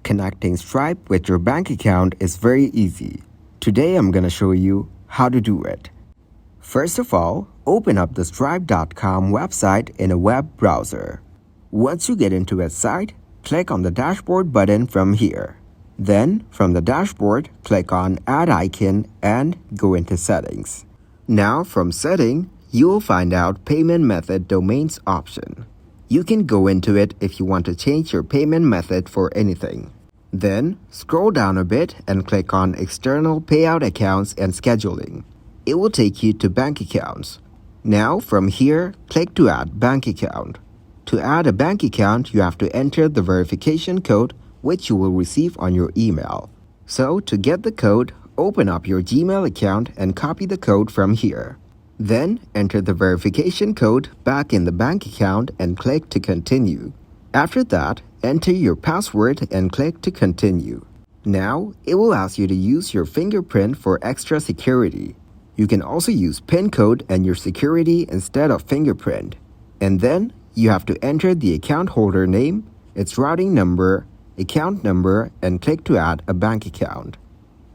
Connecting Stripe with your bank account is very easy. Today I'm gonna show you how to do it. First of all, open up the stripe.com website in a web browser. Once you get into its site, click on the dashboard button from here. Then, from the dashboard, click on Add Icon and go into Settings. Now, from Setting, you will find out Payment Method Domains option. You can go into it if you want to change your payment method for anything. Then, scroll down a bit and click on External Payout Accounts and Scheduling. It will take you to Bank Accounts. Now, from here, click to Add Bank Account. To add a bank account, you have to enter the verification code which you will receive on your email. So, to get the code, open up your Gmail account and copy the code from here. Then, enter the verification code back in the bank account and click to continue. After that, enter your password and click to continue. Now, it will ask you to use your fingerprint for extra security. You can also use PIN code and your security instead of fingerprint. And then, you have to enter the account holder name, its routing number, account number, and click to add a bank account.